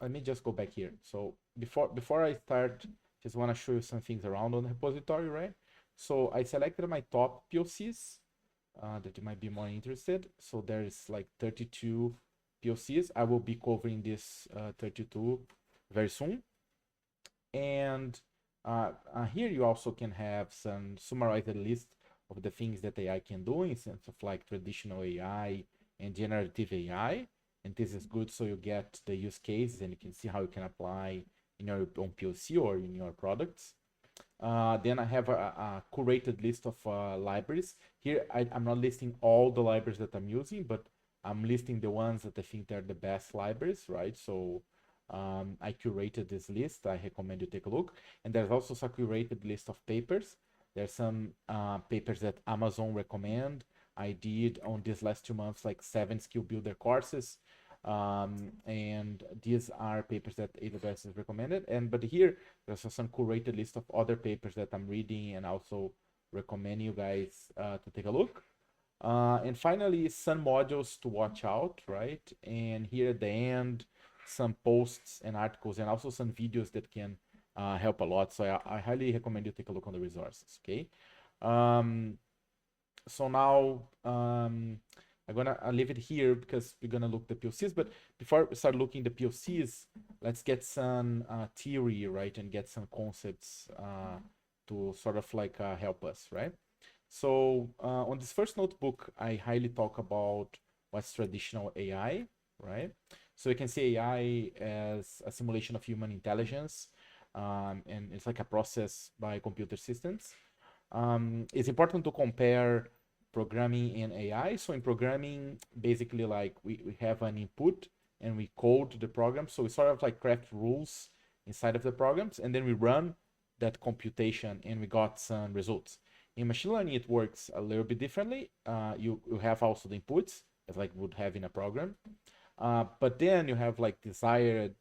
let me just go back here. So before I start, just want to show you some things around on the repository, right? So I selected my top POCs that you might be more interested. So there's like 32 POCs. I will be covering this 32 very soon. And here you also can have some summarized list of the things that AI can do in sense of like traditional AI and generative AI. And this is good so you get the use cases and you can see how you can apply in your own POC or in your products. Then I have a curated list of libraries. Here I'm not listing all the libraries that I'm using, but I'm listing the ones that I think they're the best libraries, right? So I curated this list. I recommend you take a look. And there's also a curated list of papers. There's some papers that Amazon recommend. I did on these last 2 months like 7 skill builder courses. And these are papers that AWS has recommended. But here there's some curated list of other papers that I'm reading and also recommend you guys to take a look. And finally, some modules to watch out, right? And here at the end, some posts and articles and also some videos that can help a lot. So I highly recommend you take a look on the resources, okay? So now I'm gonna leave it here because we're gonna look the POCs. But before we start looking the POCs, let's get some theory, right, and get some concepts to sort of like help us, right? So on this first notebook, I highly talk about what's traditional AI, right? So you can see AI as a simulation of human intelligence, and it's like a process by computer systems. It's important to compare programming and AI. So in programming, basically like we have an input and we code the program. So we sort of like craft rules inside of the programs and then we run that computation and we got some results. In machine learning, it works a little bit differently. You have also the inputs as like would have in a program. But then you have like desired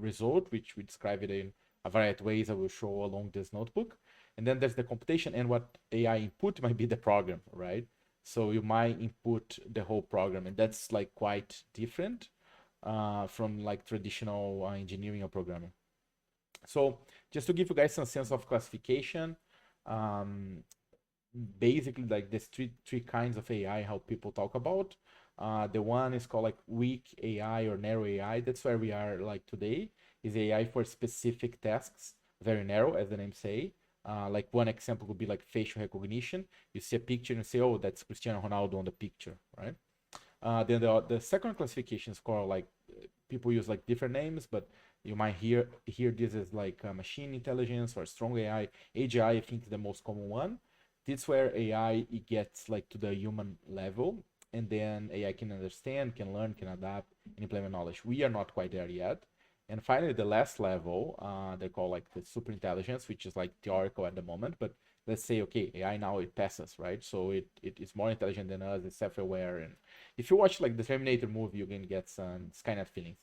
result, which we describe it in a variety of ways I will show along this notebook. And then there's the computation and what AI input might be the program, right? So you might input the whole program and that's like quite different from like traditional engineering or programming. So just to give you guys some sense of classification, basically like there's three kinds of AI how people talk about. The one is called like weak AI or narrow AI. That's where we are like today. Is AI for specific tasks, very narrow, as the name say. Like one example would be like facial recognition. You see a picture and say, oh, that's Cristiano Ronaldo on the picture, right? Then the second classification is called like people use like different names, but you might hear this as like machine intelligence or strong AI. AGI, I think, is the most common one. This is where AI it gets like to the human level, and then AI can understand, can learn, can adapt, and implement knowledge. We are not quite there yet. And finally, the last level, they call like the super intelligence, which is like theoretical at the moment. But let's say, okay, AI now it passes, right? So it is more intelligent than us, it's self-aware. And if you watch like the Terminator movie, you can get some Skynet feelings.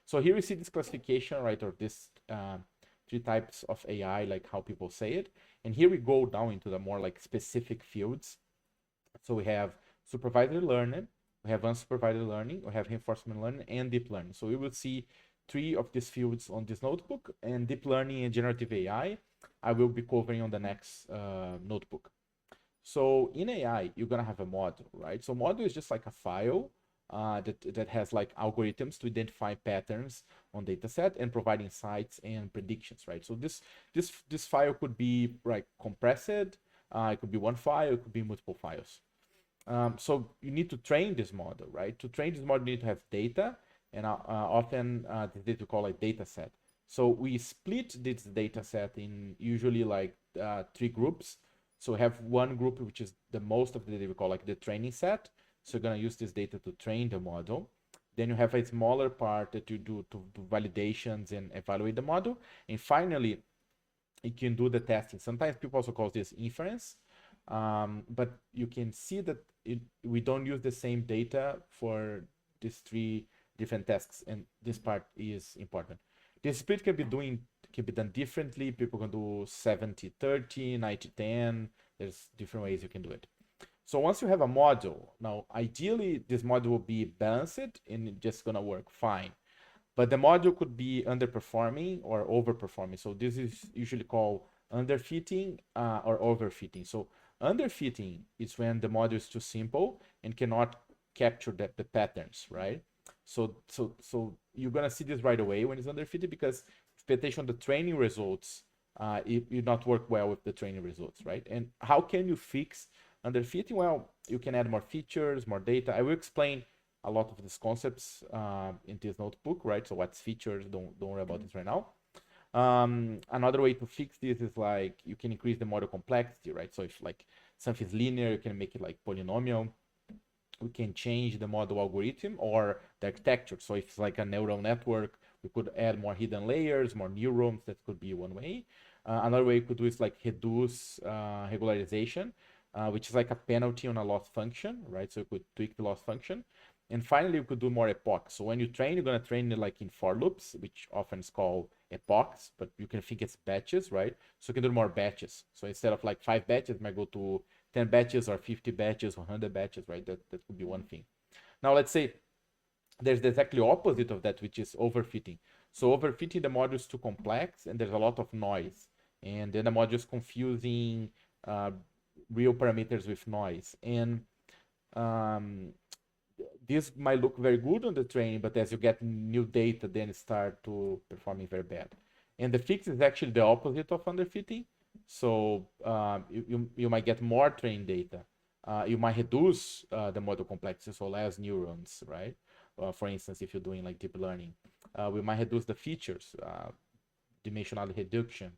So here we see this classification, right, or this three types of AI, like how people say it. And here we go down into the more like specific fields. So we have supervised learning, we have unsupervised learning, we have reinforcement learning, and deep learning. So we will see three of these fields on this notebook, and deep learning and generative AI, I will be covering on the next notebook. So in AI, you're gonna have a model, right? So model is just like a file that has like algorithms to identify patterns on data set and provide insights and predictions, right? So this file could be like compressed, it could be one file, it could be multiple files. So you need to train this model, right? To train this model, you need to have data, and often this data we call like data set. So we split this data set in usually like three groups. So we have one group which is the most of the data we call like the training set. So you're gonna use this data to train the model. Then you have a smaller part that you do to do validations and evaluate the model. And finally, you can do the testing. Sometimes people also call this inference, but you can see that we don't use the same data for these three different tasks, and this part is important. The split can be done differently. People can do 70-30, 90-10. There's different ways you can do it. So once you have a model, now ideally this model will be balanced and it's just gonna work fine. but the module could be underperforming or overperforming. So this is usually called underfitting or overfitting. So underfitting is when the module is too simple and cannot capture the patterns, right? So you're gonna see this right away when it's underfitted, because expectation on the training results, it not work well with the training results, right? And how can you fix underfitting? Well, you can add more features, more data. I will explain a lot of these concepts in this notebook, right? So what's features? Don't worry about this right now. Another way to fix this is like you can increase the model complexity, right? So if like something's linear, you can make it like polynomial. We can change the model algorithm or the architecture. So if it's like a neural network, we could add more hidden layers, more neurons. That could be one way. Another way you could do is like reduce regularization, which is like a penalty on a loss function, right? So you could tweak the loss function. And finally, you could do more epochs. So when you train, you're going to train it like in for loops, which often is called epochs, but you can think it's batches, right? So you can do more batches. So instead of like 5 batches, you might go to 10 batches or 50 batches or 100 batches, right? That could be one thing. Now, let's say there's the exactly opposite of that, which is overfitting. So overfitting the module is too complex and there's a lot of noise. And then the module is confusing real parameters with noise. And um, this might look very good on the training, but as you get new data, then it start to performing very bad. And the fix is actually the opposite of underfitting. So you might get more trained data. You might reduce the model complexity, so less neurons, right? For instance, if you're doing like deep learning, we might reduce the features, dimensionality reduction.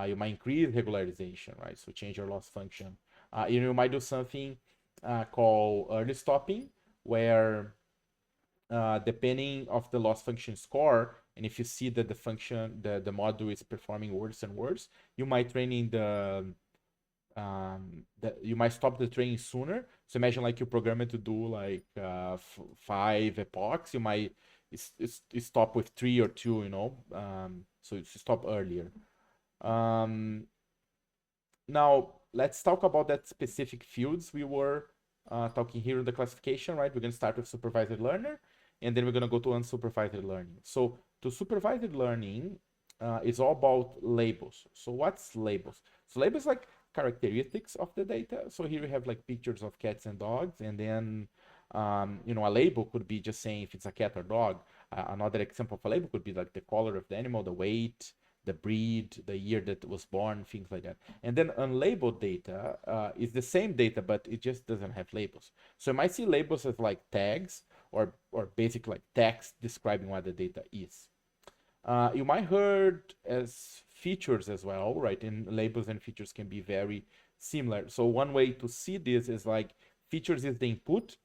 You might increase regularization, right? So change your loss function. You might do something called early stopping, where depending of the loss function score, and if you see that the function, the module is performing worse and worse, you might train in you might stop the training sooner. So imagine like you program it to do like 5 epochs, you might stop with 3 or 2, so you stop earlier. Now, let's talk about that specific fields we were talking here in the classification, right? We're going to start with supervised learner, and then we're going to go to unsupervised learning. So to supervised learning is all about labels. So what's labels? So labels like characteristics of the data. So here we have like pictures of cats and dogs, and then a label could be just saying if it's a cat or dog. Another example of a label could be like the color of the animal, the weight, the breed, the year that it was born, things like that. And then unlabeled data is the same data, but it just doesn't have labels. So you might see labels as like tags or basically like text describing what the data is. You might heard as features as well, right? And labels and features can be very similar. So one way to see this is like features is the input,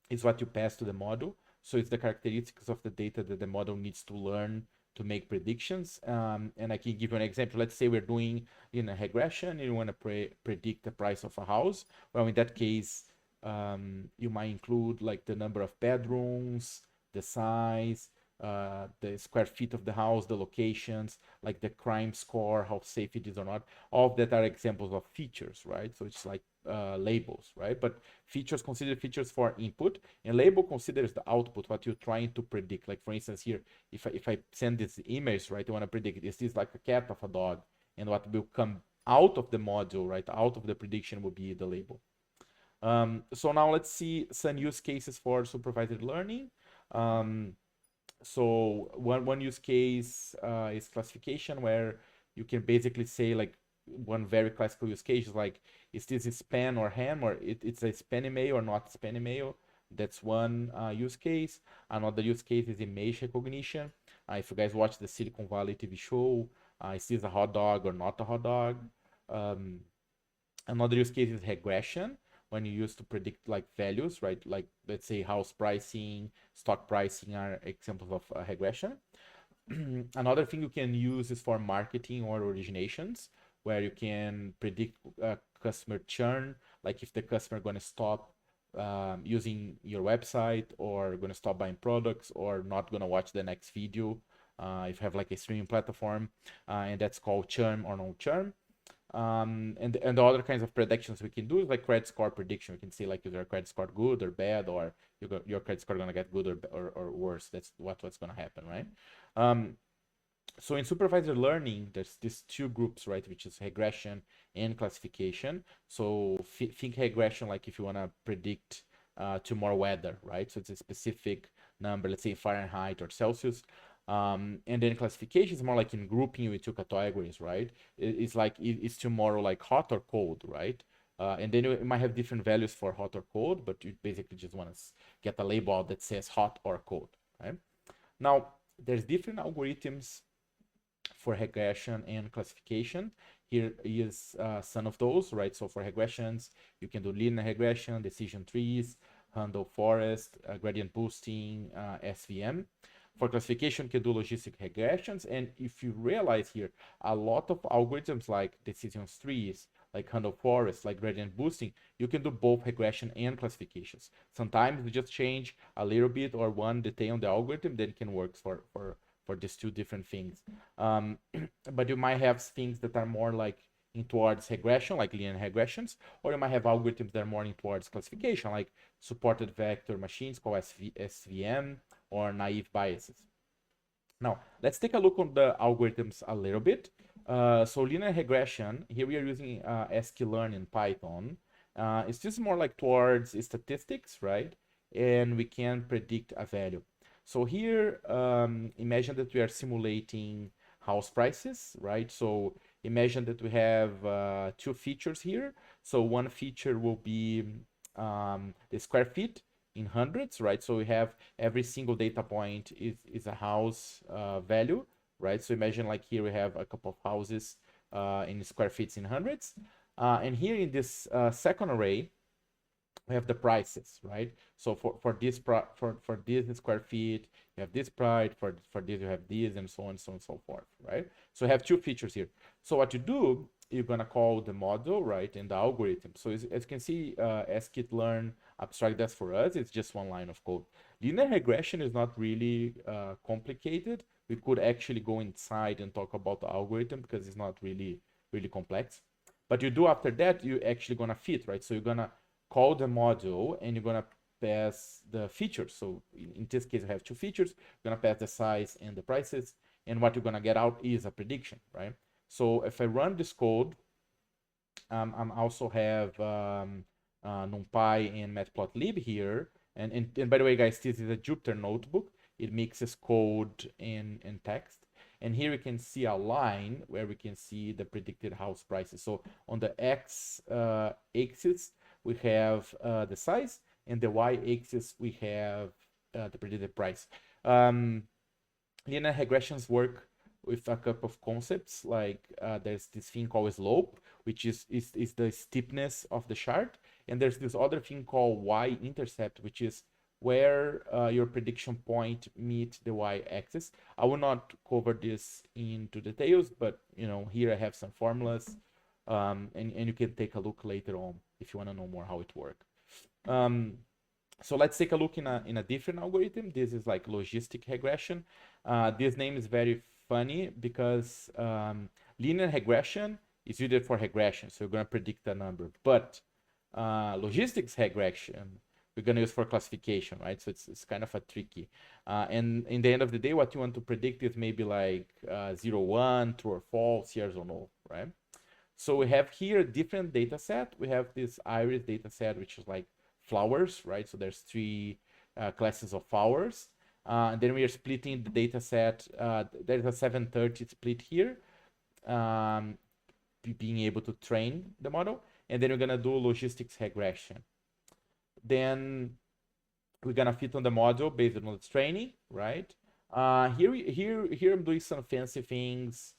is what you pass to the model. So it's the characteristics of the data that the model needs to learn to make predictions. And I can give you an example. Let's say we're doing in a regression and you want to predict the price of a house. Well, in that case, you might include like the number of bedrooms, the size, the square feet of the house, the locations, like the crime score, how safe it is or not. All of that are examples of features, right? So it's like labels, right? But features consider features for input, and label considers the output, what you're trying to predict. Like for instance, here, if I send this image, right, you want to predict is this like a cat of a dog, and what will come out of the module, right, out of the prediction will be the label. So now let's see some use cases for supervised learning. So one use case is classification, where you can basically say like one very classical use case is like, is this a spam or ham, or it's a spam email or not spam email? That's one use case. Another use case is image recognition. If you guys watch the Silicon Valley TV show, is this a hot dog or not a hot dog? Um, Another use case is regression, when you use to predict like values, right? Like let's say house pricing, stock pricing are examples of regression. Another thing you can use is for marketing or originations, where you can predict customer churn, like if the customer going to stop using your website, or going to stop buying products, or not going to watch the next video. If you have like a streaming platform, and that's called churn or no churn. And the other kinds of predictions we can do is like credit score prediction. We can see like is your credit score good or bad, or your credit score gonna get good or worse. That's what's gonna happen, right? Um, so in supervised learning, there's these two groups, right, which is regression and classification. So think regression like if you want to predict tomorrow weather, right? So it's a specific number, let's say Fahrenheit or Celsius. And then classification is more like in grouping you into categories, right? It's like it's tomorrow like hot or cold, right? And then you might have different values for hot or cold, but you basically just want to get a label that says hot or cold, right? Now, there's different algorithms for regression and classification. Here is some of those, right? So for regressions, you can do linear regression, decision trees, handle forest, gradient boosting, SVM. For classification, you can do logistic regressions. And if you realize here, a lot of algorithms like decision trees, like handle forest, like gradient boosting, you can do both regression and classifications. Sometimes you just change a little bit or one detail on the algorithm, then it can work for these two different things. Um, but you might have things that are more like in towards regression, like linear regressions, or you might have algorithms that are more in towards classification, like supported vector machines called SVM or naive biases. Now, let's take a look on the algorithms a little bit. So linear regression, here we are using sklearn in Python. It's just more like towards statistics, right? And we can predict a value. So here, imagine that we are simulating house prices, right? So imagine that we have two features here. So one feature will be the square feet in hundreds, right? So we have every single data point is a house value, right? So imagine like here we have a couple of houses in square feet in hundreds. And here in this second array, we have the prices, right? So for this square feet, you have this price, for this you have this, and so on, so on, and so forth, right? So we have two features here. So what you do, you're gonna call the model, right, and the algorithm. So as you can see, sklearn abstract that's for us, it's just one line of code. Linear regression is not really complicated. We could actually go inside and talk about the algorithm because it's not really complex. But you do after that, you're actually gonna fit, right? So you're gonna call the module and you're gonna pass the features. So in this case, we have two features. You're gonna pass the size and the prices, and what you're gonna get out is a prediction, right? So if I run this code, I also have NumPy and Matplotlib here. And by the way, guys, this is a Jupyter notebook. It mixes code and text. And here we can see a line where we can see the predicted house prices. So on the x axis, we have the size, and the y-axis we have the predicted price. Linear regressions work with a couple of concepts, like there's this thing called slope, which is the steepness of the chart, and there's this other thing called y-intercept, which is where your prediction point meet the y-axis. I will not cover this into details, but here I have some formulas, and you can take a look later on if you want to know more how it works. So let's take a look in a different algorithm. This is like logistic regression. This name is very funny because linear regression is used for regression, so you're going to predict a number. But logistics regression, we're going to use for classification, right? So it's kind of a tricky. And in the end of the day, what you want to predict is maybe like 0, 1, true or false, yes or no, right? So we have here a different data set. We have this iris data set, which is like flowers, right? So there's three classes of flowers. And then we are splitting the data set. There's a 730 split here, being able to train the model. And then we're gonna do logistics regression. Then we're gonna fit on the model based on its training, right? Here I'm doing some fancy things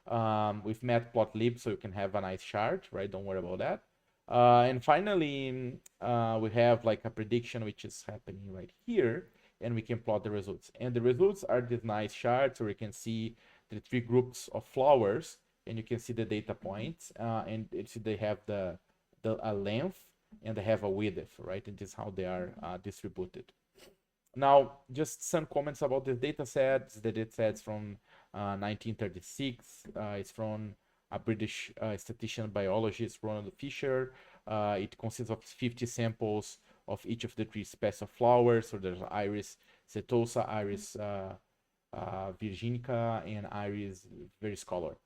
with matplotlib, so you can have a nice chart, right? Don't worry about that. And finally, we have like a prediction which is happening right here, and we can plot the results. And the results are this nice chart where you can see the three groups of flowers, and you can see the data points, and they have the length and they have a width, right? And this is how they are distributed. Now, just some comments about this data set. The data set's from 1936. It's from a British statistician biologist, Ronald Fisher. It consists of 50 samples of each of the 3 species of flowers. So there's Iris setosa, Iris virginica, and Iris versicolor.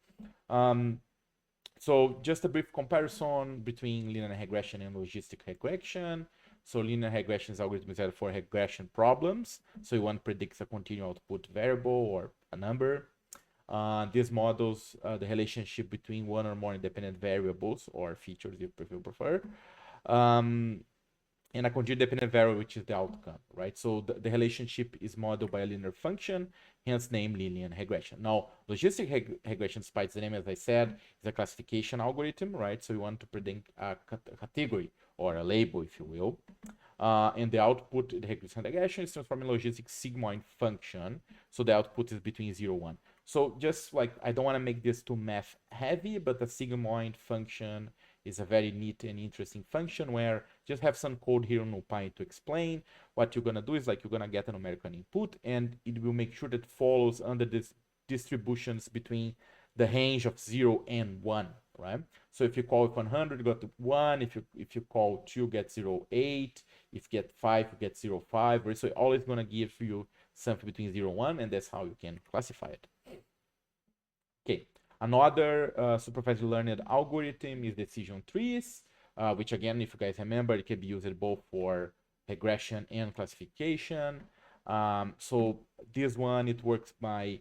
So just a brief comparison between linear regression and logistic regression. So linear regression is algorithm is for regression problems. So you want to predict a continuous output variable or a number. These models, the relationship between one or more independent variables or features if you prefer. And a continuous dependent variable, which is the outcome, right? So the relationship is modeled by a linear function, hence name linear regression. Now, logistic regression, despite the name, as I said, is a classification algorithm, right? So you want to predict a category or a label, if you will. And the output, the regression is transforming logistic sigmoid function. So the output is between 0 and 1. So just like, I don't want to make this too math heavy, but the sigmoid function is a very neat and interesting function where just have some code here on NumPy to explain. What you're going to do is like you're going to get a numerical input and it will make sure that follows under this distributions between the range of 0 and 1, right? So if you call 100, you get 1. If you call 2, you get 0.8. If you get 5, you get 0.5. Right? So it's always going to give you something between 0 and 1, and that's how you can classify it. Okay. Another supervised learned algorithm is decision trees, which again, if you guys remember, it can be used both for regression and classification. So this one, it works by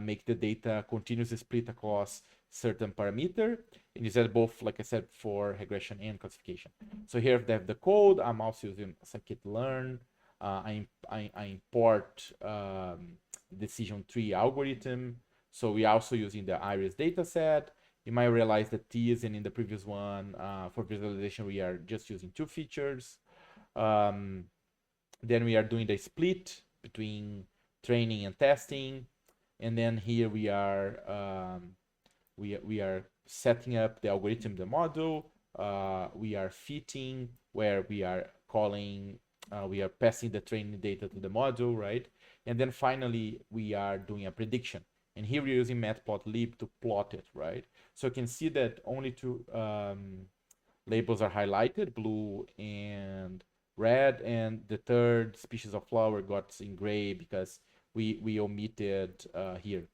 make the data continuously split across certain parameter, and is that both, like I said, for regression and classification. So here they have the code. I'm also using scikit-learn. I import decision tree algorithm. So we're also using the Iris dataset. You might realize that these and in the previous one, for visualization, we are just using 2 features. Then we are doing the split between training and testing. And then here we are setting up the algorithm, the model. We are fitting where we are calling, we are passing the training data to the model, right? And then finally, we are doing a prediction. And here we're using matplotlib to plot it, right? So you can see that only 2 labels are highlighted, blue and red, and the third species of flower got in gray because we omitted here.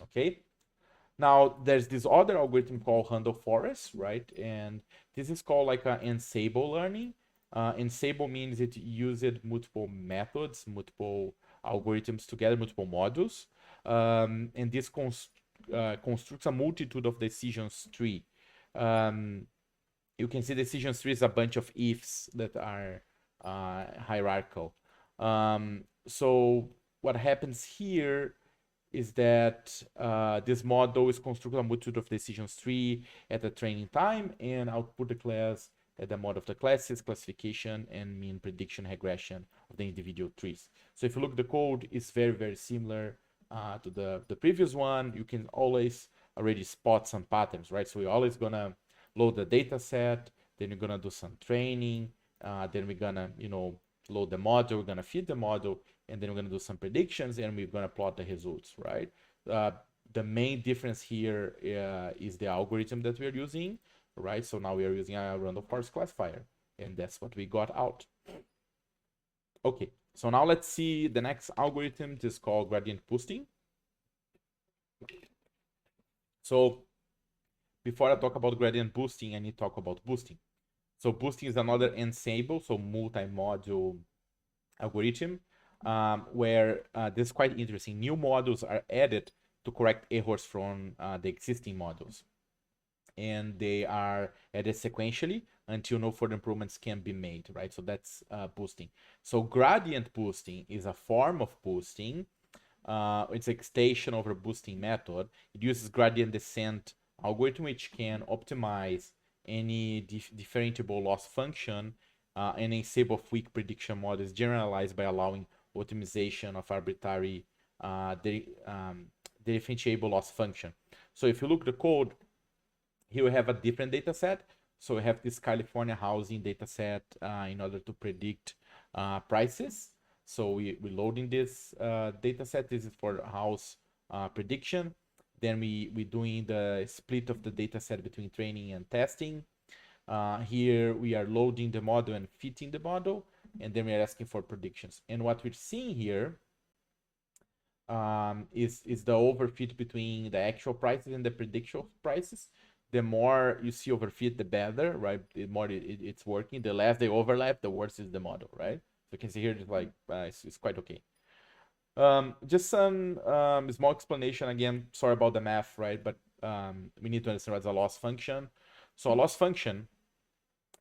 Okay. Now there's this other algorithm called Handle Forest, right? And this is called like an ensemble learning. Ensemble means it uses multiple methods, multiple algorithms together, multiple modules. And this constructs a multitude of decisions tree. You can see decisions tree is a bunch of ifs that are hierarchical. So what happens here is that this model is constructed a multitude of decisions tree at the training time and output the class at the mode of the classes, classification, and mean prediction regression of the individual trees. So if you look at the code, it's very, very similar to the previous one. You can always already spot some patterns, right? So we're always gonna load the data set, then you're gonna do some training, then we're gonna, load the model, we're gonna feed the model, and then we're gonna do some predictions, and we're gonna plot the results, right? The main difference here is the algorithm that we're using, right? So now we are using a random forest classifier, and that's what we got out. Okay, so now let's see the next algorithm. This is called gradient boosting. So before I talk about gradient boosting, I need to talk about boosting. So boosting is another ensemble, so multi-module algorithm, where this is quite interesting. New models are added to correct errors from the existing models. And they are added sequentially until no further improvements can be made, right? So that's boosting. So gradient boosting is a form of boosting. It's an extension of a boosting method. It uses gradient descent algorithm, which can optimize any differentiable loss function and ensemble of weak prediction models generalized by allowing optimization of arbitrary differentiable loss function. So if you look at the code, here we have a different data set. So we have this California housing data set in order to predict prices. So we're loading this data set. This is for house prediction. Then we doing the split of the data set between training and testing. Here we are loading the model and fitting the model, and then we are asking for predictions. And what we're seeing here is the overfit between the actual prices and the prediction prices. The more you see overfit, the better, right? The more it's working. The less they overlap, the worse is the model, right? So you can see here, just like it's quite okay. Just some small explanation again. Sorry about the math, right? But we need to understand what's a loss function. So a loss function,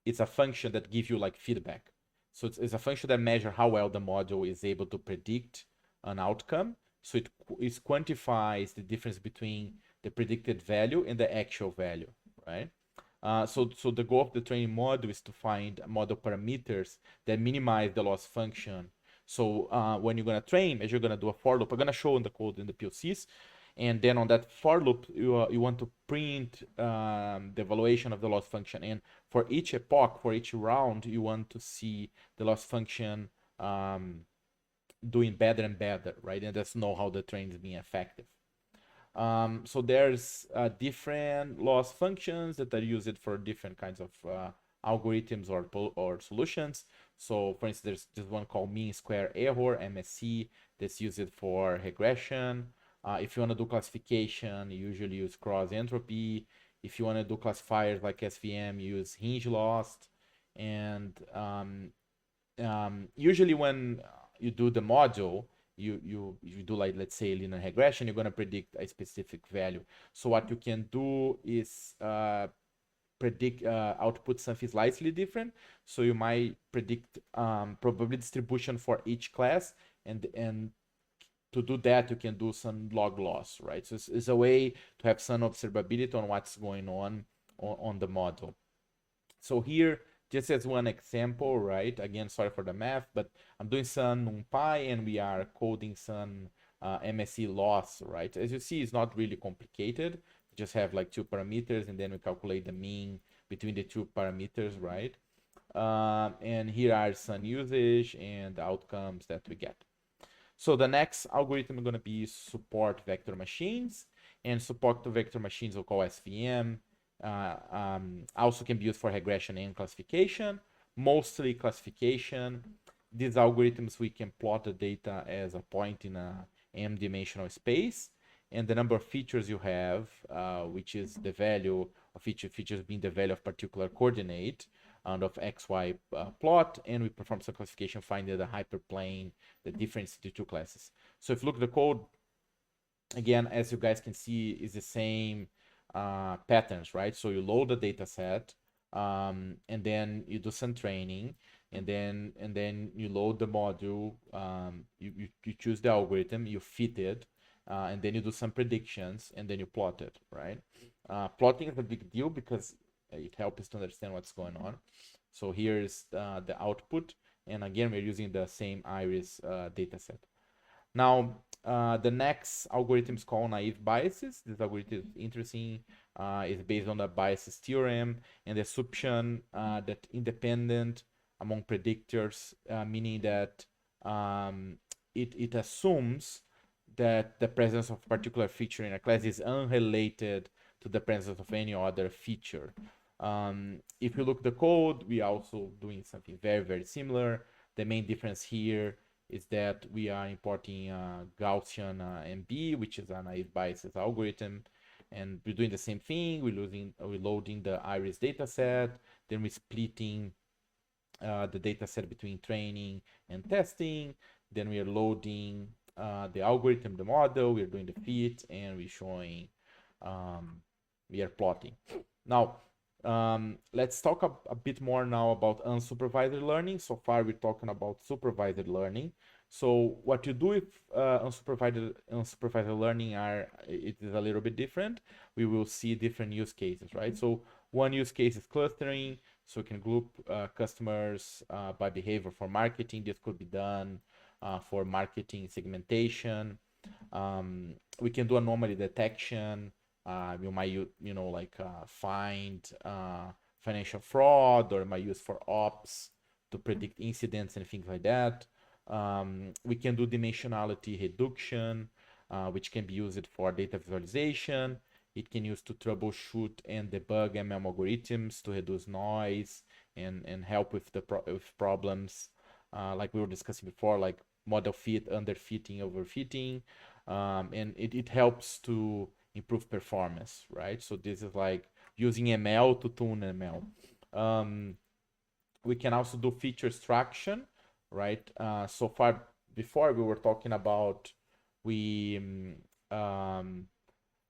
it's a function that gives you like feedback. So it's a function that measures how well the model is able to predict an outcome. So it quantifies the difference between the predicted value and the actual value, right? So the goal of the training model is to find model parameters that minimize the loss function. So when you're gonna train, as you're gonna do a for loop, I'm gonna show in the code in the POCs, and then on that for loop, you want to print the evaluation of the loss function. And for each epoch, for each round, you want to see the loss function doing better and better, right? And that's know how the training is being effective. So there's different loss functions that are used for different kinds of algorithms or solutions. So for instance, there's one called mean square error, MSE, that's used for regression. If you want to do classification, you usually use cross entropy. If you want to do classifiers like SVM, use hinge loss. And usually when you do the module, you do like, let's say, linear regression, you're going to predict a specific value. So what you can do is predict output something slightly different. So you might predict probability distribution for each class, and to do that you can do some log loss, right? So it's a way to have some observability on what's going on the model. So here, just as one example, right? Again, sorry for the math, but I'm doing some NumPy and we are coding some MSE loss, right? As you see, it's not really complicated. We just have like two parameters and then we calculate the mean between the two parameters, right? And here are some usage and outcomes that we get. So the next algorithm is going to be support vector machines, and support to vector machines we'll call SVM. Also can be used for regression and classification, mostly classification. These algorithms, we can plot the data as a point in a m-dimensional space, and the number of features you have, which is the value of each feature being the value of particular coordinate and of xy plot, and we perform some classification, finding the hyperplane, the difference in the two classes. So if you look at the code, again, as you guys can see, is the same patterns, right? So you load the data set, and then you do some training, and then you load the module, you choose the algorithm, you fit it, and then you do some predictions, and then you plot it, right? Plotting is a big deal because it helps us to understand what's going on. So here's the output, and again, we're using the same iris data set. Now, the next algorithm is called naive biases. This algorithm is interesting. It's based on the biases theorem and the assumption that independent among predictors, meaning that it assumes that the presence of a particular feature in a class is unrelated to the presence of any other feature. If you look at the code, we are also doing something very, very similar. The main difference here is that we are importing Gaussian MB, which is a naive biases algorithm, and we're doing the same thing. We're loading the iris dataset, then we're splitting the dataset between training and testing. Then we are loading the algorithm, the model. We're doing the fit, and we're showing we are plotting. Now, let's talk a bit more now about unsupervised learning. So far, we're talking about supervised learning. So what you do with unsupervised learning it is a little bit different. We will see different use cases, right? So one use case is clustering. So we can group customers by behavior for marketing. This could be done for marketing segmentation. We can do anomaly detection. You might, find financial fraud, or might use for ops to predict incidents and things like that. We can do dimensionality reduction. which can be used for data visualization. It can use to troubleshoot and debug ML algorithms to reduce noise and help with with problems like we were discussing before, like model fit, underfitting, overfitting, and it helps to improve performance, right? So this is like using ML to tune ML. We can also do feature extraction, right? So far, before we were talking about we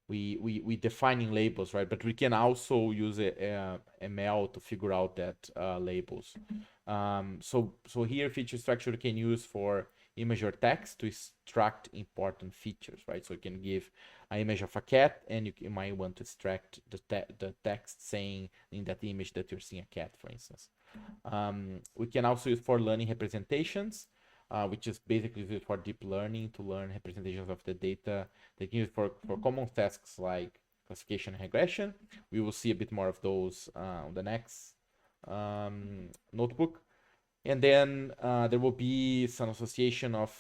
we defining labels, right? But we can also use ML to figure out that labels. So here feature structure can use for image or text to extract important features, right? So you can give an image of a cat, and you might want to extract the text saying in that image that you're seeing a cat, for instance. We can also use for learning representations, which is basically used for deep learning to learn representations of the data. They can use for common tasks like classification and regression. We will see a bit more of those on the next notebook. And then there will be some association of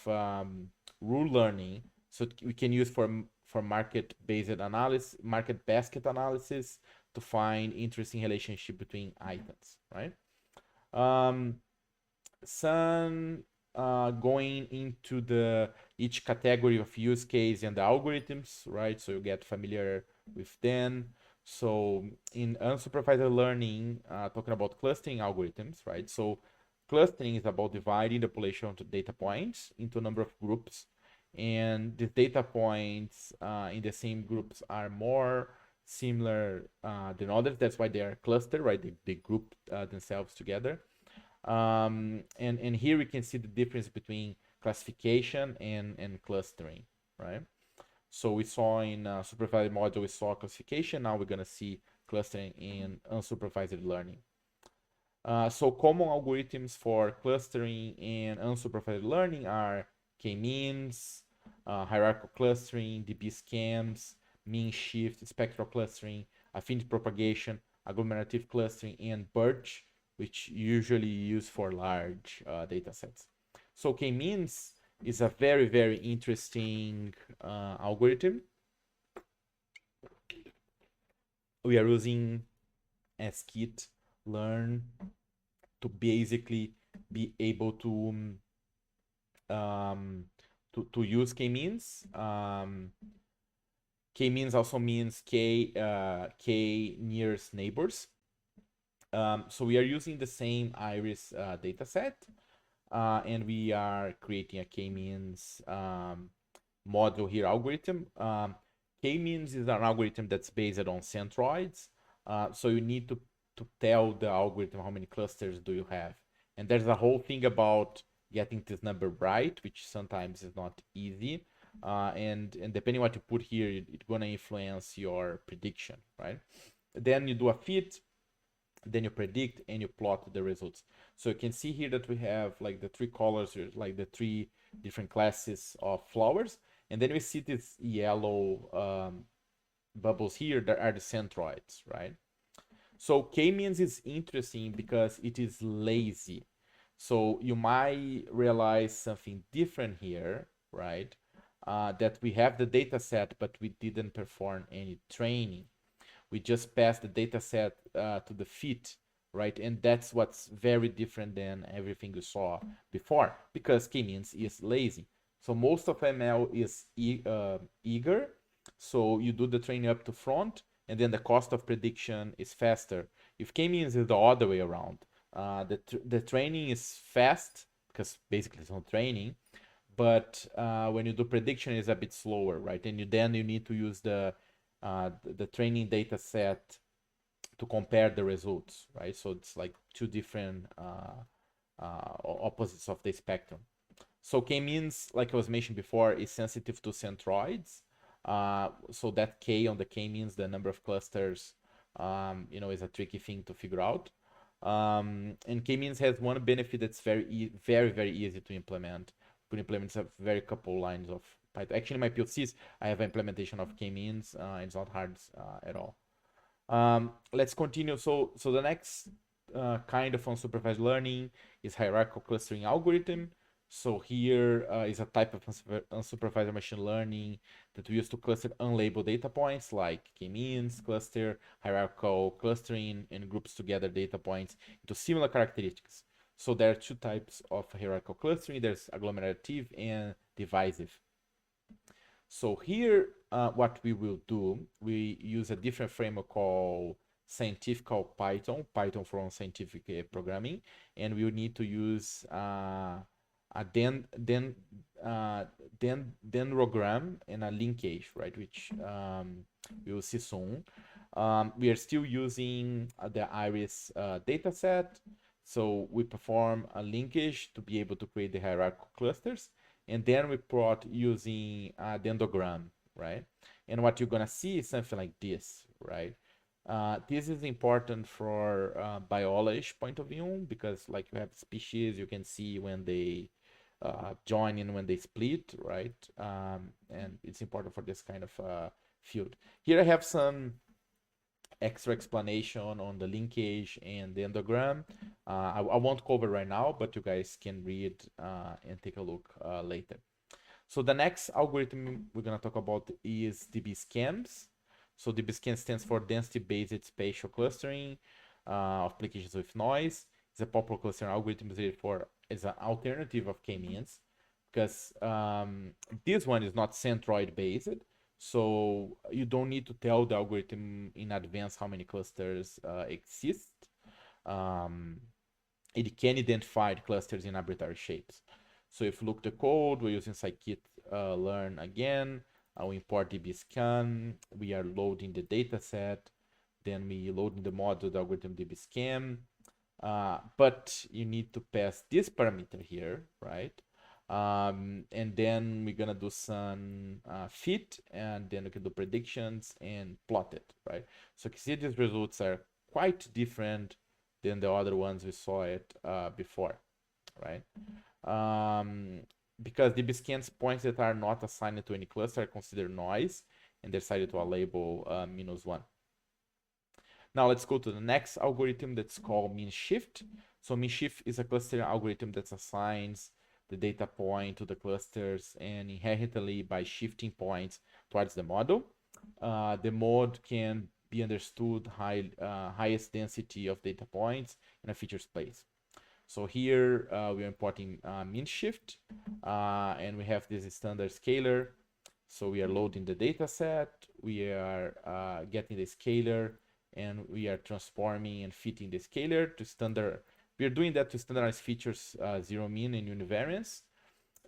rule learning. So we can use for market-based analysis, market basket analysis to find interesting relationship between items, right? Some going into the each category of use case and the algorithms, right? So you get familiar with them. So in unsupervised learning, talking about clustering algorithms, right? So clustering is about dividing the population of data points into a number of groups, and the data points in the same groups are more similar than others. That's why they are clustered, right? They group themselves together. And here we can see the difference between classification and clustering, right? So we saw in supervised module, we saw classification. Now we're going to see clustering in unsupervised learning. So common algorithms for clustering and unsupervised learning are k-means, hierarchical clustering, DB scams, mean shift, spectral clustering, affinity propagation, agglomerative clustering, and BERT, which usually used for large data sets. So k-means is a very, very interesting algorithm. We are using skit-learn to basically be able to use k-means. K-means also means k nearest neighbors. So we are using the same iris data set, and we are creating a k-means module here algorithm. K-means is an algorithm that's based on centroids. So you need to tell the algorithm how many clusters do you have. And there's a whole thing about getting this number right, which sometimes is not easy. And depending what you put here, it's gonna influence your prediction, right? Then you do a fit, then you predict, and you plot the results. So you can see here that we have like the three colors, like the three different classes of flowers. And then we see these yellow bubbles here that are the centroids, right? So k-means is interesting because it is lazy. So you might realize something different here, right? That we have the data set, but we didn't perform any training. We just passed the data set to the fit, right? And that's what's very different than everything you saw before, because k-means is lazy. So most of ML is eager. So you do the training up to front, and then the cost of prediction is faster. If k-means is the other way around, the training is fast because basically it's not training, but when you do prediction, it's a bit slower, right? And then you need to use the training data set to compare the results, right? So it's like two different opposites of the spectrum. So k-means, like I was mentioned before, is sensitive to centroids. So that k on the k-means, the number of clusters, is a tricky thing to figure out. And k-means has one benefit that's very, very easy to implement. You could implement a very couple lines of Python. Actually, my POCs, I have an implementation of k-means. It's not hard at all. Let's continue. So the next kind of unsupervised learning is hierarchical clustering algorithm. So here is a type of unsupervised machine learning that we use to cluster unlabeled data points like k-means, cluster, hierarchical clustering, and groups together data points into similar characteristics. So there are two types of hierarchical clustering. There's agglomerative and divisive. So here, what we will do, we use a different framework called scientific called Python from scientific programming, and we will need to use a dendrogram and a linkage, right? Which we will see soon. We are still using the iris dataset, so we perform a linkage to be able to create the hierarchical clusters, and then we plot using a dendrogram, right? And what you're gonna see is something like this, right? This is important for biology point of view because, like, you have species, you can see when they join and when they split, right? And it's important for this kind of field. Here I have some extra explanation on the linkage and the endogram. I won't cover right now, but you guys can read and take a look later. So the next algorithm we're going to talk about is dbSCAMs. So dbSCAM stands for density-based spatial clustering of applications with noise. It's a popular clustering algorithm as an alternative of k-means because this one is not centroid based. So you don't need to tell the algorithm in advance how many clusters exist. It can identify clusters in arbitrary shapes. So if you look the code, we're using scikit-learn again. We import dbSCAN. We are loading the dataset. Then we loading the model, the algorithm dbSCAN. But you need to pass this parameter here, right? And then we're gonna do some fit, and then we can do predictions and plot it, right? So you can see these results are quite different than the other ones we saw it before, right? Because the dbSCAN's points that are not assigned to any cluster are considered noise, and they're assigned to a label -1. Now let's go to the next algorithm that's called mean shift. So mean shift is a clustering algorithm that assigns the data point to the clusters and inherently by shifting points towards the model. The mode can be understood highest density of data points in a feature space. So here we are importing mean shift, and we have this standard scalar. So we are loading the data set, we are getting the scalar, and we are transforming and fitting the scalar to standard. We are doing that to standardize features, zero mean and univariance.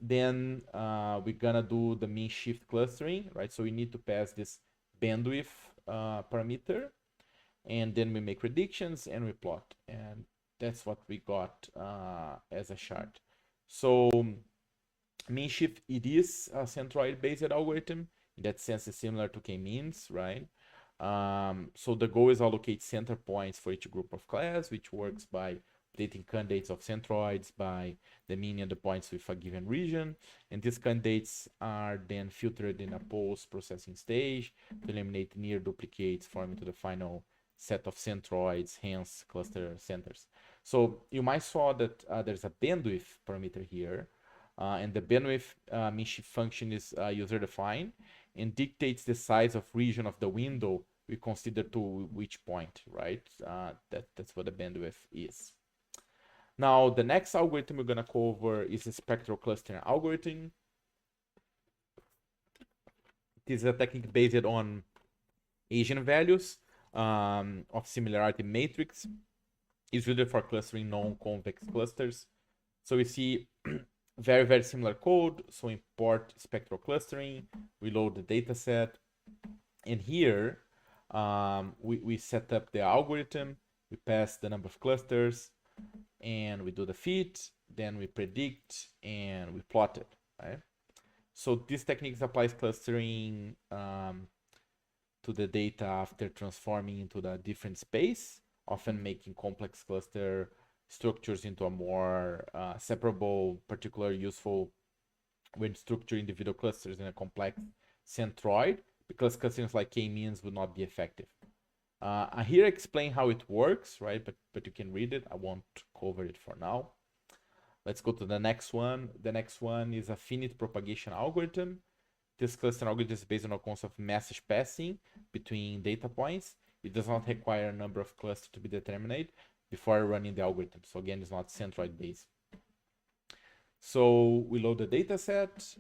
Then we're gonna do the mean shift clustering, right? So we need to pass this bandwidth parameter, and then we make predictions and we plot, and that's what we got as a chart. So mean shift, it is a centroid based algorithm. In that sense, it's similar to k-means, right? So the goal is allocate center points for each group of class, which works by updating candidates of centroids by the mean and the points with a given region. And these candidates are then filtered in a post-processing stage to eliminate near duplicates, forming to the final set of centroids, hence cluster centers. So you might saw that there's a bandwidth parameter here, and the bandwidth mean shift function is user-defined and dictates the size of region of the window we consider to which point, right? That's what the bandwidth is. Now, the next algorithm we're gonna cover is the spectral clustering algorithm. This is a technique based on Asian values of similarity matrix. It's used for clustering non-convex clusters. So we see very, very similar code. So import spectral clustering, we load the data set, and here we set up the algorithm, we pass the number of clusters, and we do the fit, then we predict, and we plot it, right? So this technique applies clustering to the data after transforming into the different space, often making complex cluster structures into a more separable, particularly useful when structuring individual clusters in a complex centroid, because clusters like k-means would not be effective. I here explain how it works, right? But you can read it. I won't cover it for now. Let's go to the next one. The next one is a finite propagation algorithm. This cluster algorithm is based on a concept of message passing between data points. It does not require a number of clusters to be determined before running the algorithm. So again, it's not centroid based. So we load the data set,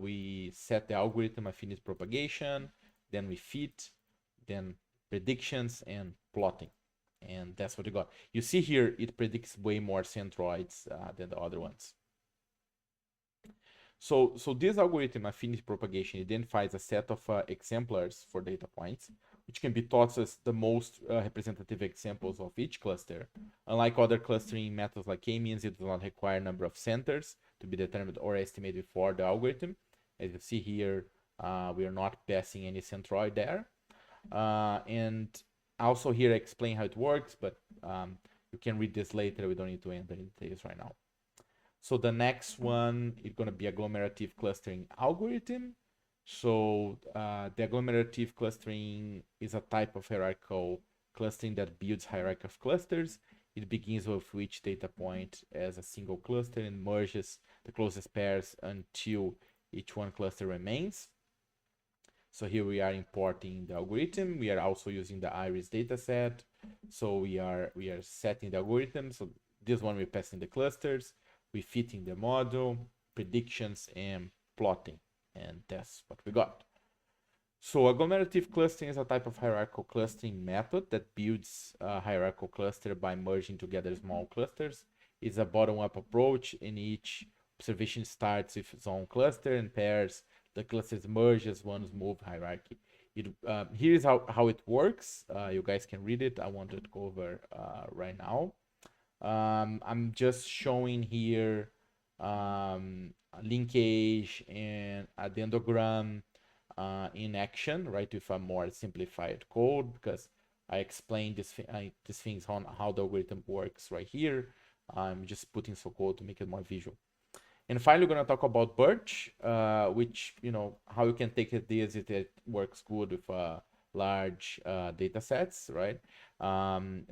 we set the algorithm affinity propagation, then we fit, then predictions and plotting. And that's what you got. You see here, it predicts way more centroids than the other ones. So this algorithm, affinity propagation, identifies a set of exemplars for data points, which can be thought as the most representative examples of each cluster. Unlike other clustering methods like K-means, it does not require a number of centers to be determined or estimated for the algorithm. As you see here, we are not passing any centroid there. And also here I explain how it works, but you can read this later. We don't need to enter in details right now. So the next one is going to be agglomerative clustering algorithm. So the agglomerative clustering is a type of hierarchical clustering that builds hierarchy of clusters. It begins with each data point as a single cluster and merges the closest pairs until each one cluster remains. So here we are importing the algorithm. We are also using the iris dataset. So we are setting the algorithm. So this one we're passing the clusters, we fitting the model, predictions, and plotting. And that's what we got. So agglomerative clustering is a type of hierarchical clustering method that builds a hierarchical cluster by merging together small clusters. It's a bottom-up approach, and each observation starts with its own cluster and pairs the clusters merge as one move hierarchy. Here is how it works. You guys can read it. I want to go over right now. I'm just showing here linkage and a dendrogram in action, right, with a more simplified code, because I explained these things on how the algorithm works right here. I'm just putting some code to make it more visual. And finally, we're going to talk about Birch, which, how you can take this if it works good with large data sets, right?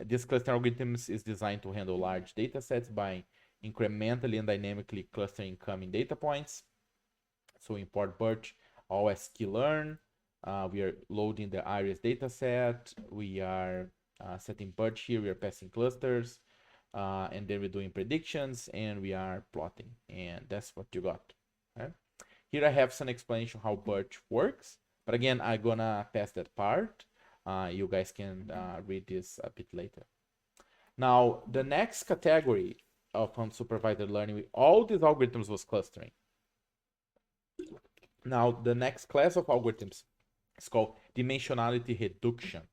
This cluster algorithms is designed to handle large data sets by incrementally and dynamically clustering incoming data points. So import Birch all as sklearn. We are loading the iris dataset. We are setting Birch here. We are passing clusters. And then we're doing predictions and we are plotting, and that's what you got. Okay? Here I have some explanation how Birch works, but again, I'm gonna pass that part. You guys can read this a bit later. Now, the next category of unsupervised learning with all these algorithms was clustering. Now, the next class of algorithms is called dimensionality reduction.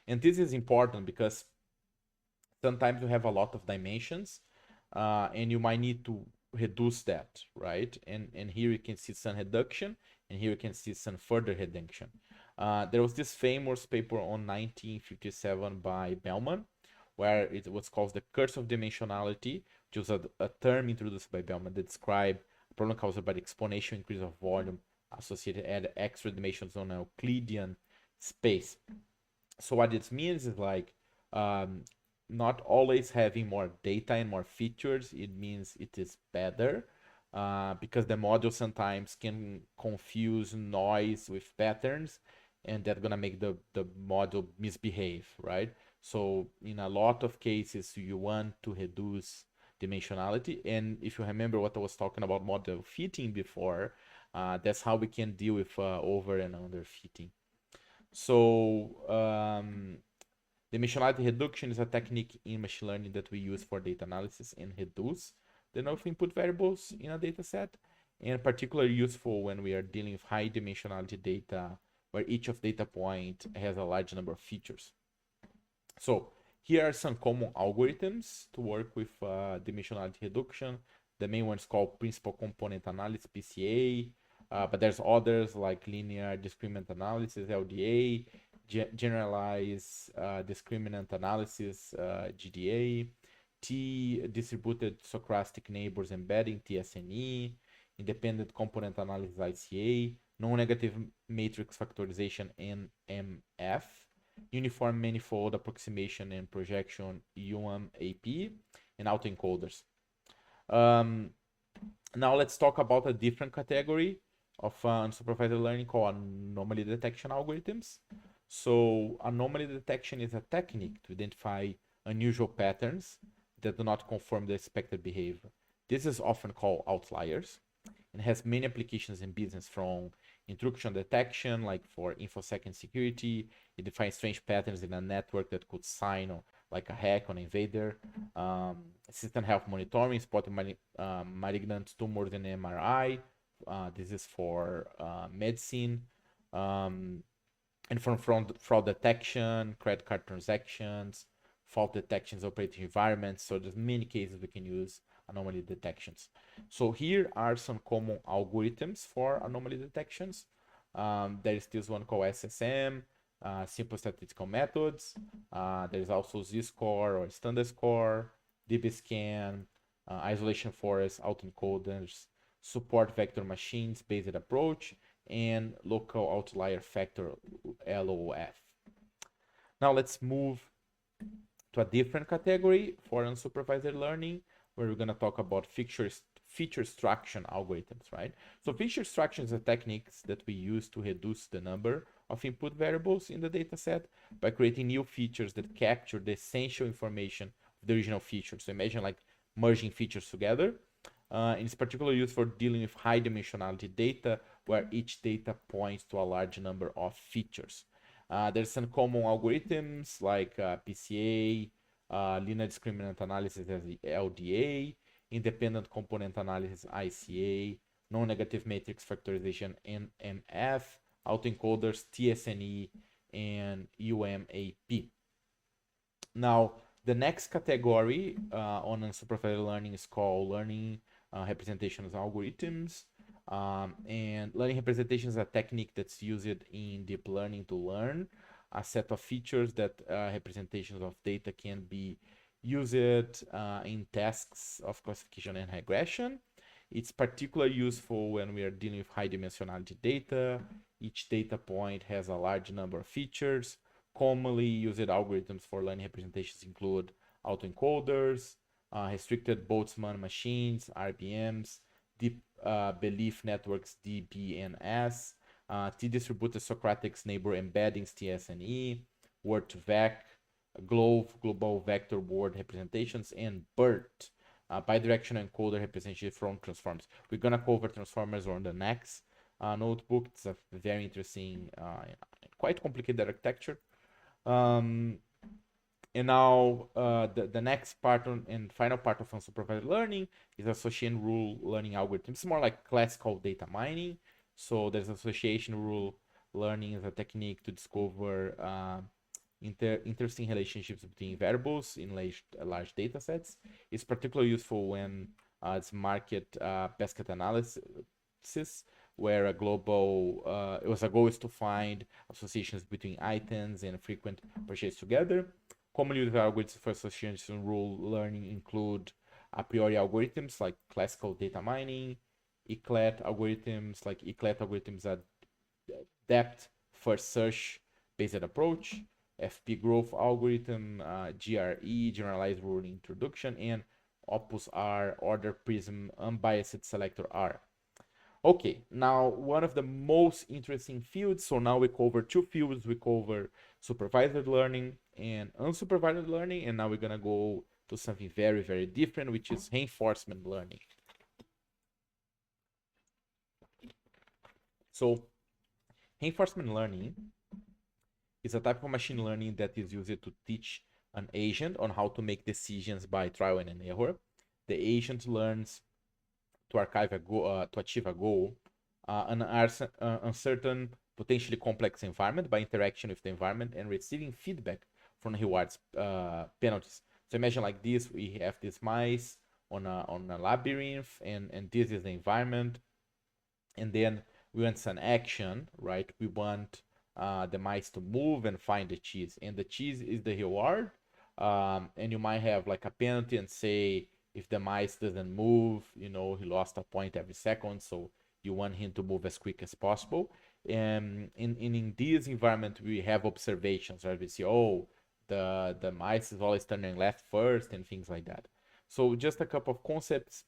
And this is important because sometimes you have a lot of dimensions and you might need to reduce that, right? And here you can see some reduction, and here you can see some further reduction. There was this famous paper on 1957 by Bellman, where it was called the curse of dimensionality, which was a term introduced by Bellman that described a problem caused by the exponential increase of volume associated at extra dimensions on a Euclidean space. So what this means is like not always having more data and more features, it means it is better because the model sometimes can confuse noise with patterns, and that's gonna make the model misbehave, right? So in a lot of cases, you want to reduce dimensionality. And if you remember what I was talking about model fitting before, that's how we can deal with over and under fitting. So dimensionality reduction is a technique in machine learning that we use for data analysis and reduce the number of input variables in a data set, and particularly useful when we are dealing with high dimensionality data where each of data point has a large number of features. So here are some common algorithms to work with dimensionality reduction. The main one is called principal component analysis, PCA, but there's others like linear discriminant analysis, LDA, generalized discriminant analysis, GDA, distributed stochastic neighbors embedding, TSNE, independent component analysis, ICA, non-negative matrix factorization, NMF, uniform manifold approximation and projection, UMAP, and autoencoders. Um, Now let's talk about a different category of unsupervised learning called anomaly detection algorithms. So anomaly detection is a technique to identify unusual patterns that do not conform the expected behavior. This is often called outliers and has many applications in business, from intrusion detection, like for infosec and security. It defines strange patterns in a network that could sign on, like a hack on an invader. System health monitoring, spotting malignant tumors in MRI. This is for medicine. Um, and from fraud detection, credit card transactions, fault detections, operating environments. So there's many cases we can use anomaly detections. So here are some common algorithms for anomaly detections. There is this one called SSM, simple statistical methods. There is also Z-score or standard score, DB-scan, isolation forest, autoencoders, support vector machines based approach, and local outlier factor LOF. Now let's move to a different category for unsupervised learning, where we're going to talk about feature extraction algorithms, right? So feature extraction is a technique that we use to reduce the number of input variables in the dataset by creating new features that capture the essential information of the original feature. So imagine like merging features together. And it's particularly used for dealing with high dimensionality data, where each data points to a large number of features. There's some common algorithms like PCA, linear discriminant analysis as LDA, independent component analysis ICA, non-negative matrix factorization NMF, autoencoders TSNE, and UMAP. Now, the next category on unsupervised learning is called learning representations algorithms. And learning representation is a technique that's used in deep learning to learn a set of features that representations of data can be used in tasks of classification and regression. It's particularly useful when we are dealing with high dimensionality data. Each data point has a large number of features. Commonly used algorithms for learning representations include autoencoders, restricted Boltzmann machines, RBMs, deep belief networks, DBNS, T-distributed Socratic neighbor embeddings, TSNE, word2vec, global vector word representations, and BERT, bidirectional encoder representation from transformers. We're gonna cover transformers on the next notebook. It's a very interesting, quite complicated architecture. And now the next part and final part of unsupervised learning is association rule learning algorithm. It's more like classical data mining. So there's association rule learning is a technique to discover interesting relationships between variables in large data sets. It's particularly useful when it's market basket analysis, where a goal is to find associations between items and frequent purchase together. Commonly used algorithms for association rule learning include a priori algorithms like classical data mining, ECLAT algorithms like ECLAT algorithms are depth first search based approach, FP growth algorithm, GRE, generalized rule introduction, and Opus R, order prism, unbiased selector R. Okay, now one of the most interesting fields. So now we cover two fields. We cover supervised learning and unsupervised learning, and now we're gonna go to something very, very different, which is reinforcement learning. So reinforcement learning is a type of machine learning that is used to teach an agent on how to make decisions by trial and error. The agent learns to achieve a goal, an uncertain, potentially complex environment by interaction with the environment and receiving feedback from rewards penalties. So imagine like this: we have these mice on a labyrinth, and this is the environment, and then we want an action, right? We want the mice to move and find the cheese, and the cheese is the reward. And you might have like a penalty and say if the mice doesn't move, he lost a point every second, so you want him to move as quick as possible. And in this environment, we have observations, right? We see, oh, the mice is always turning left first and things like that. So just a couple of concepts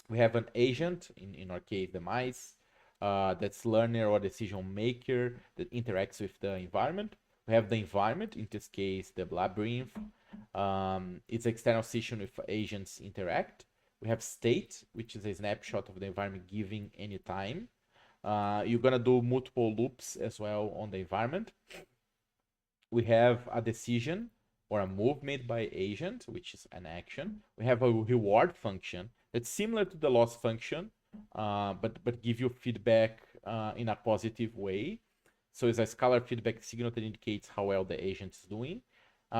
We have an agent, in our case, the mice, that's learner or decision maker that interacts with the environment. We have the environment, in this case, the labyrinth. It's external session with agents interact. We have state, which is a snapshot of the environment given any time. You're gonna do multiple loops as well on the environment. We have a decision or a move made by agent, which is an action. We have a reward function that's similar to the loss function, but give you feedback in a positive way. So it's a scalar feedback signal that indicates how well the agent is doing.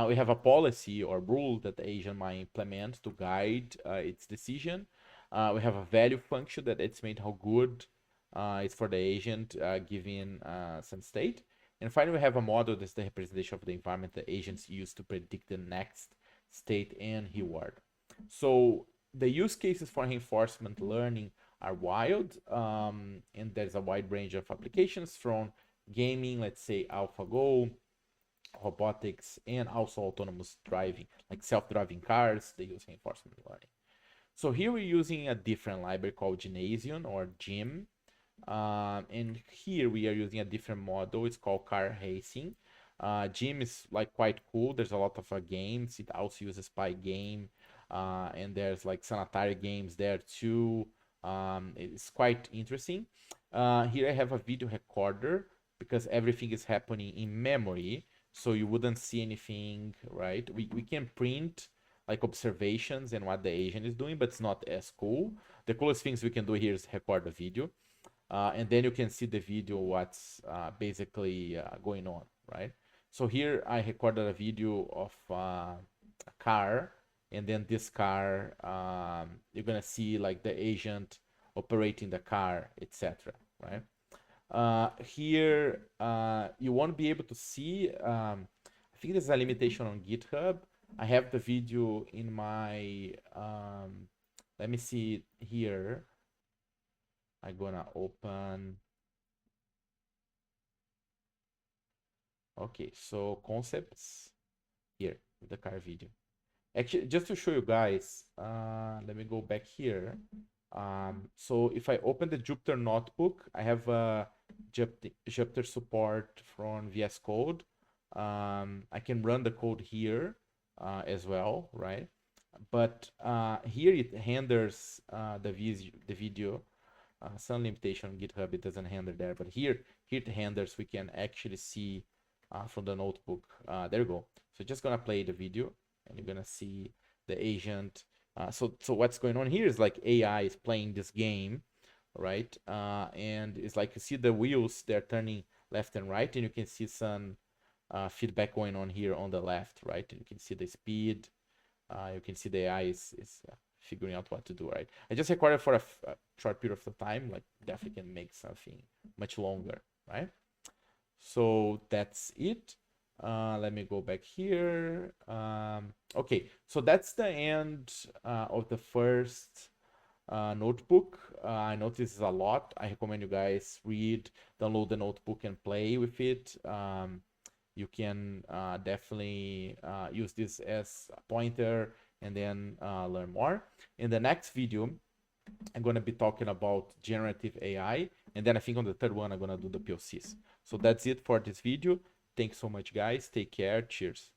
We have a policy or rule that the agent might implement to guide its decision. We have a value function that estimates how good it's for the agent given some state. And finally, we have a model that's the representation of the environment the agents use to predict the next state and reward. So the use cases for reinforcement learning are wild, and there's a wide range of applications from gaming, let's say AlphaGo, robotics, and also autonomous driving, like self-driving cars. They use reinforcement learning. So here we're using a different library called Gymnasium or GYM. And here we are using a different model. It's called car racing. GYM is like quite cool. There's a lot of games. It also uses Pygame, and there's like sanitary games there too. It's quite interesting. Here I have a video recorder because everything is happening in memory, so you wouldn't see anything, right? We can print like observations and what the agent is doing, but it's not as cool. The coolest things we can do here is record the video. And then you can see the video what's basically going on, right? So here I recorded a video of a car, and then this car, you're gonna see like the agent operating the car, etc. Right? Here you won't be able to see. I think there's a limitation on GitHub. I have the video in my. Let me see here. I'm gonna open. Okay, so concepts here with the car video. Actually, just to show you guys, let me go back here. So if I open the Jupyter notebook, I have Jupyter support from VS Code. I can run the code here as well, right? But here it renders the video. Some limitation on GitHub, it doesn't render there, but here it renders. We can actually see from the notebook. There you go. So just gonna play the video, and you're gonna see the agent. So what's going on here is like AI is playing this game, right? And it's like you see the wheels, they're turning left and right, and you can see some feedback going on here on the left, right? And you can see the speed. You can see the AI is figuring out what to do, right? I just recorded for a short period of time, like definitely can make something much longer, right? So that's it. Let me go back here. Okay, so that's the end of the first notebook. I know this is a lot. I recommend you guys read, download the notebook and play with it. You can definitely use this as a pointer and then learn more. In the next video, I'm going to be talking about generative AI. And then I think on the third one, I'm going to do the POCs. So that's it for this video. Thanks so much, guys. Take care. Cheers.